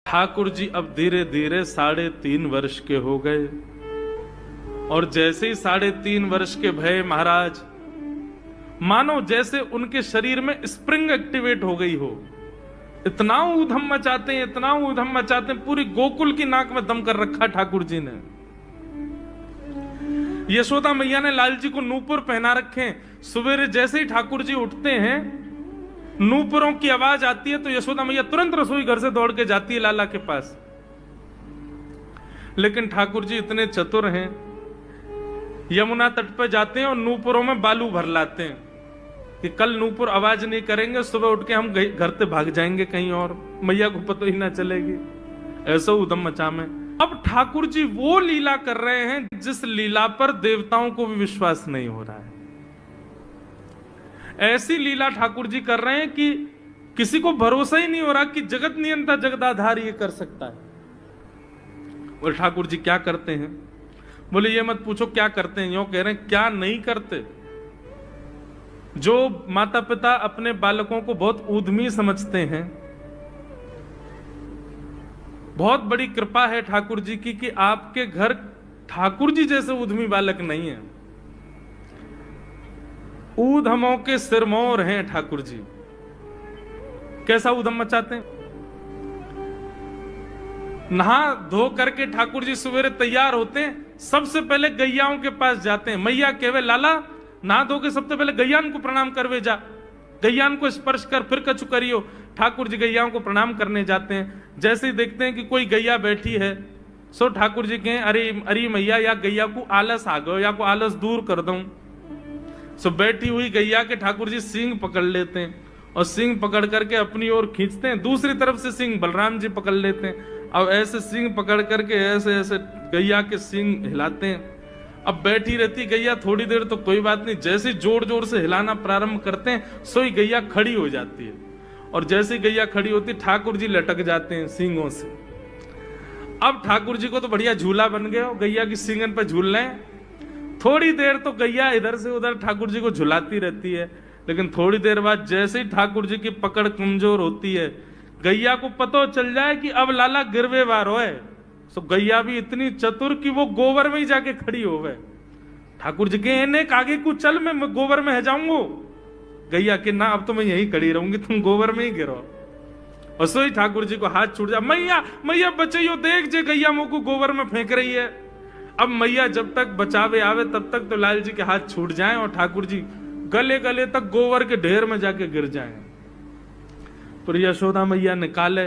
ठाकुर जी अब धीरे धीरे 3.5 वर्ष के हो गए और जैसे ही 3.5 वर्ष के भये महाराज, मानो जैसे उनके शरीर में स्प्रिंग एक्टिवेट हो गई हो। इतना ऊधम मचाते हैं, इतना ऊधम मचाते हैं, पूरी गोकुल की नाक में दम कर रखा ठाकुर जी ने। यशोदा मैया ने लाल जी को नूपुर पहना रखे। सवेरे जैसे ही ठाकुर जी उठते हैं, नूपुरों की आवाज आती है तो यशोदा मैया तुरंत रसोई घर से दौड़ के जाती है लाला के पास। लेकिन ठाकुर जी इतने चतुर हैं, यमुना तट पर जाते हैं और नूपुरों में बालू भर लाते हैं कि कल नूपुर आवाज नहीं करेंगे, सुबह उठ के हम घर से भाग जाएंगे कहीं और, मैया को पता ही ना चलेगी। ऐसा उधम मचा में अब ठाकुर जी वो लीला कर रहे हैं जिस लीला पर देवताओं को भी विश्वास नहीं हो रहा है। ऐसी लीला ठाकुर जी कर रहे हैं कि किसी को भरोसा ही नहीं हो रहा कि जगत नियंता जगदाधार ये कर सकता है। और ठाकुर जी क्या करते हैं? बोले ये मत पूछो क्या करते हैं, यूं कह रहे हैं क्या नहीं करते। जो माता पिता अपने बालकों को बहुत ऊधमी समझते हैं, बहुत बड़ी कृपा है ठाकुर जी की कि आपके घर ठाकुर जी जैसे ऊधमी बालक नहीं है। ऊधमों के सिरमौर हैं ठाकुर जी। कैसा ऊधम मचाते हैं? नहा धो करके ठाकुर जी सवेरे तैयार होते हैं, सबसे पहले गैयाओं के पास जाते हैं। मैया कहवे लाला नहा धो के सबसे पहले गैयान को प्रणाम करवे जा, गैयान को स्पर्श कर फिर कछु करियो। ठाकुर जी गैयाओं को प्रणाम करने जाते हैं। जैसे ही देखते हैं कि कोई गैया बैठी है, सो ठाकुर जी कहें अरे अरे मैया या गैया को आलस आ गयो, या को आलस दूर कर दूं। सो बैठी हुई गैया के ठाकुर जी सींग पकड़ लेते हैं और सींग पकड़ करके अपनी ओर खींचते हैं। दूसरी तरफ से सींग बलराम जी पकड़ लेते हैं। अब ऐसे सींग पकड़ करके ऐसे ऐसे गैया के सींग हिलाते हैं। अब बैठी रहती गैया थोड़ी देर तो कोई बात नहीं, जैसे जोर जोर से हिलाना प्रारंभ करते हैं सोई गैया खड़ी हो जाती है। और जैसे गैया खड़ी होती ठाकुर जी लटक जाते हैं सींगों से। अब ठाकुर जी को तो बढ़िया झूला बन गया, गैया की सींगन पर झूल रहे हैं। थोड़ी देर तो गैया इधर से उधर ठाकुर जी को झुलाती रहती है, लेकिन थोड़ी देर बाद जैसे ही ठाकुर जी की पकड़ कमजोर होती है, गैया को पता चल जाए कि अब लाला गिरवे वार है। सो गैया भी इतनी चतुर कि वो गोबर में ही जाके खड़ी हो गए। ठाकुर जी के आगे को चल, मैं गोबर में है जाऊंगा। गैया के ना अब तो मैं यही खड़ी रहूंगी, तुम गोबर में ही गिरो। और सोई ठाकुर जी को हाथ छूट जा, मैया मैया बचाइयो, देख जे गैया मुंह को गोबर में फेंक रही है। अब मैया जब तक बचावे आवे तब तक तो लाल जी के हाथ छूट जाएं और ठाकुर जी गले गले तक गोबर के ढेर में जाके गिर जाएं। पर यशोदा मैया निकाले